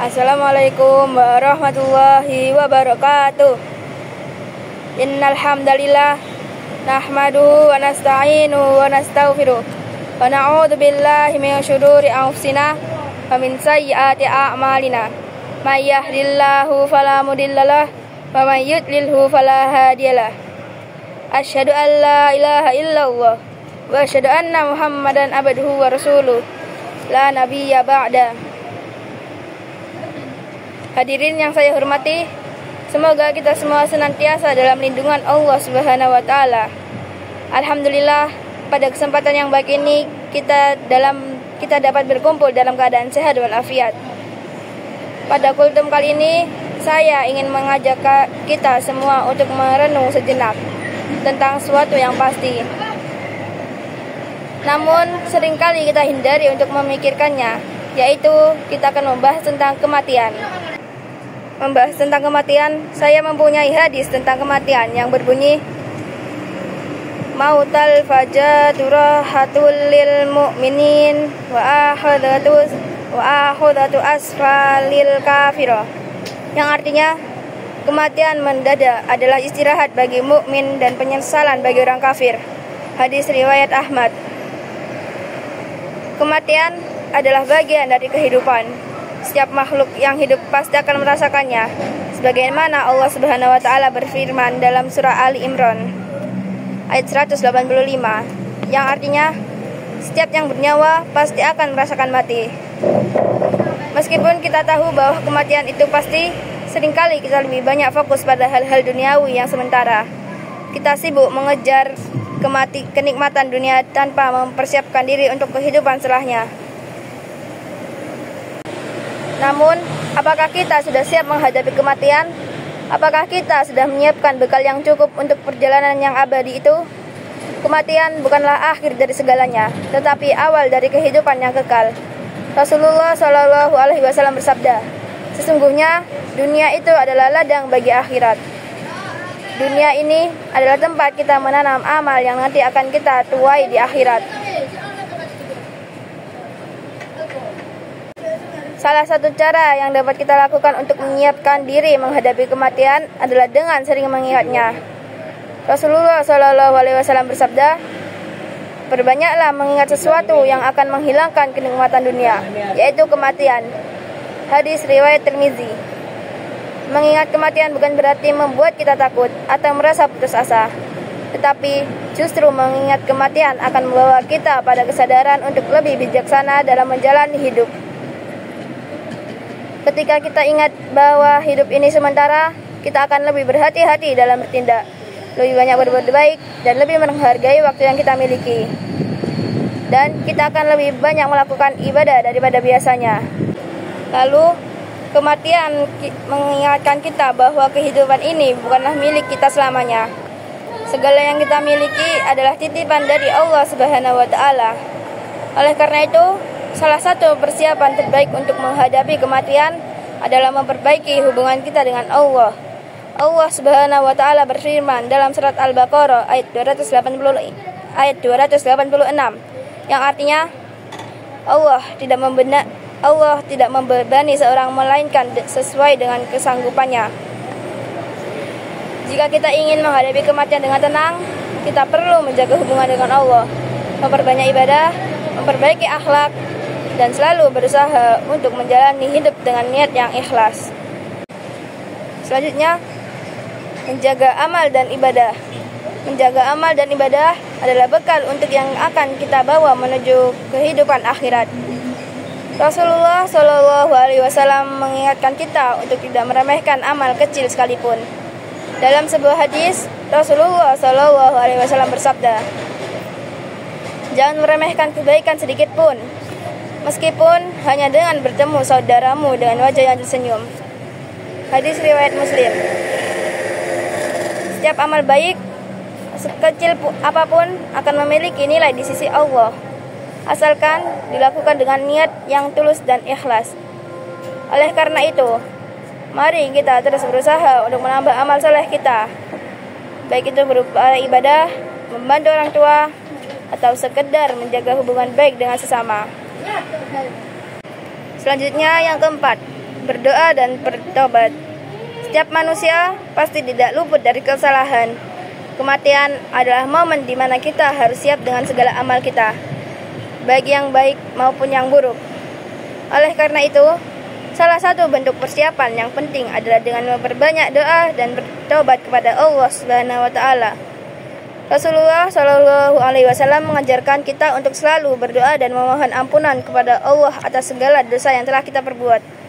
Assalamualaikum warahmatullahi wabarakatuh. Innal hamdalillah nahmaduhu wa nasta'inuhu wa nastaghfiruh wa na'udzu billahi min syururi anfusina wa min sayyiati a'malina. May yahdihillahu fala mudhillalah wa may yudlilhu fala hadiyalah. Asyhadu an la ilaha illallah wa asyhadu anna Muhammadan abduhu wa rasuluh la nabiyya ba'da. Hadirin yang saya hormati, semoga kita semua senantiasa dalam lindungan Allah Subhanahu wa taala. Alhamdulillah, pada kesempatan yang baik ini kita dapat berkumpul dalam keadaan sehat walafiat. Pada kultum kali ini, saya ingin mengajak kita semua untuk merenung sejenak tentang sesuatu yang pasti. Namun seringkali kita hindari untuk memikirkannya, yaitu kita akan membahas tentang kematian. Membahas tentang kematian, saya mempunyai hadis tentang kematian yang berbunyi, Mautal fajatu rahatul lil mu'minin wa akhudatu asfalil kafirah. Yang artinya, kematian mendadak adalah istirahat bagi mukmin dan penyesalan bagi orang kafir. Hadis riwayat Ahmad. Kematian adalah bagian dari kehidupan. Setiap makhluk yang hidup pasti akan merasakannya, sebagaimana Allah Subhanahu wa taala berfirman dalam surah Ali Imran ayat 185, yang artinya setiap yang bernyawa pasti akan merasakan mati. Meskipun kita tahu bahwa kematian itu pasti, seringkali kita lebih banyak fokus pada hal-hal duniawi yang sementara. Kita sibuk mengejar kenikmatan dunia tanpa mempersiapkan diri untuk kehidupan setelahnya. Namun, apakah kita sudah siap menghadapi kematian? Apakah kita sudah menyiapkan bekal yang cukup untuk perjalanan yang abadi itu? Kematian bukanlah akhir dari segalanya, tetapi awal dari kehidupan yang kekal. Rasulullah Shallallahu Alaihi Wasallam bersabda, sesungguhnya dunia itu adalah ladang bagi akhirat. Dunia ini adalah tempat kita menanam amal yang nanti akan kita tuai di akhirat. Salah satu cara yang dapat kita lakukan untuk menyiapkan diri menghadapi kematian adalah dengan sering mengingatnya. Rasulullah Shallallahu Alaihi Wasallam bersabda, perbanyaklah mengingat sesuatu yang akan menghilangkan kenikmatan dunia, yaitu kematian. Hadis riwayat Tirmizi. Mengingat kematian bukan berarti membuat kita takut atau merasa putus asa, tetapi justru mengingat kematian akan membawa kita pada kesadaran untuk lebih bijaksana dalam menjalani hidup. Ketika kita ingat bahwa hidup ini sementara, kita akan lebih berhati-hati dalam bertindak, lebih banyak berbuat baik, dan lebih menghargai waktu yang kita miliki. Dan kita akan lebih banyak melakukan ibadah daripada biasanya. Lalu, kematian mengingatkan kita bahwa kehidupan ini bukanlah milik kita selamanya. Segala yang kita miliki adalah titipan dari Allah Subhanahu wa taala. Oleh karena itu, salah satu persiapan terbaik untuk menghadapi kematian adalah memperbaiki hubungan kita dengan Allah. Allah Subhanahu wa taala berfirman dalam surat Al-Baqarah ayat 286, yang artinya Allah tidak membebani seorang melainkan sesuai dengan kesanggupannya. Jika kita ingin menghadapi kematian dengan tenang, kita perlu menjaga hubungan dengan Allah, memperbanyak ibadah, memperbaiki akhlak, dan selalu berusaha untuk menjalani hidup dengan niat yang ikhlas. Selanjutnya, menjaga amal dan ibadah. Menjaga amal dan ibadah adalah bekal untuk yang akan kita bawa menuju kehidupan akhirat. Rasulullah Shallallahu Alaihi Wasallam mengingatkan kita untuk tidak meremehkan amal kecil sekalipun. Dalam sebuah hadis, Rasulullah Shallallahu Alaihi Wasallam bersabda, jangan meremehkan kebaikan sedikit pun, meskipun hanya dengan bertemu saudaramu dengan wajah yang tersenyum. Hadis riwayat Muslim. Setiap amal baik, sekecil apapun, akan memiliki nilai di sisi Allah, asalkan dilakukan dengan niat yang tulus dan ikhlas. Oleh karena itu, mari kita terus berusaha untuk menambah amal soleh kita, baik itu berupa ibadah, membantu orang tua, atau sekedar menjaga hubungan baik dengan sesama. Selanjutnya yang keempat, berdoa dan bertobat. Setiap manusia pasti tidak luput dari kesalahan. Kematian adalah momen di mana kita harus siap dengan segala amal kita, baik yang baik maupun yang buruk. Oleh karena itu, salah satu bentuk persiapan yang penting adalah dengan memperbanyak doa dan bertobat kepada Allah Subhanahu wa taala. Rasulullah Shallallahu alaihi wasallam mengajarkan kita untuk selalu berdoa dan memohon ampunan kepada Allah atas segala dosa yang telah kita perbuat.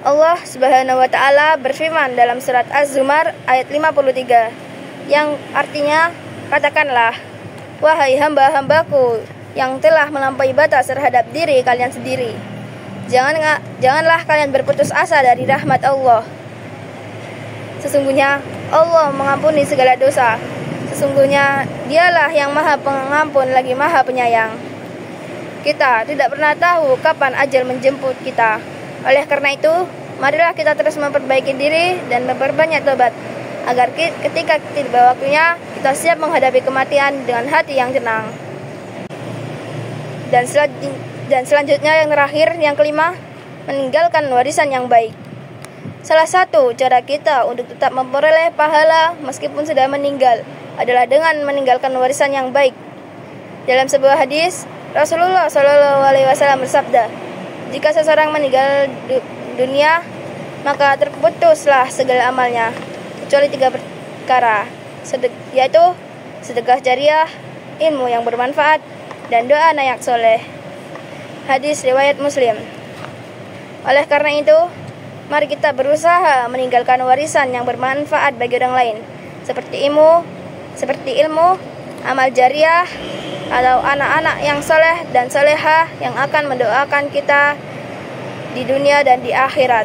Allah Subhanahu wa taala berfirman dalam surat Az-Zumar ayat 53 yang artinya, katakanlah, wahai hamba-hambaku yang telah melampaui batas terhadap diri kalian sendiri, janganlah kalian berputus asa dari rahmat Allah. Sesungguhnya Allah mengampuni segala dosa. Sesungguhnya Dialah yang Maha Pengampun lagi Maha Penyayang. Kita tidak pernah tahu kapan ajal menjemput kita. Oleh karena itu, marilah kita terus memperbaiki diri dan memperbanyak tobat, agar ketika tiba waktunya, kita siap menghadapi kematian dengan hati yang tenang. Dan selanjutnya yang terakhir, yang kelima, meninggalkan warisan yang baik. Salah satu cara kita untuk tetap memperoleh pahala meskipun sudah meninggal adalah dengan meninggalkan warisan yang baik. Dalam sebuah hadis, Rasulullah Shallallahu alaihi wasallam bersabda, jika seseorang meninggal dunia, maka terputuslah segala amalnya, kecuali 3 perkara, yaitu sedekah jariah, ilmu yang bermanfaat, dan doa anak soleh. Hadis riwayat Muslim. Oleh karena itu, mari kita berusaha meninggalkan warisan yang bermanfaat bagi orang lain, seperti ilmu, amal jariah, atau anak-anak yang soleh dan solehah yang akan mendoakan kita di dunia dan di akhirat.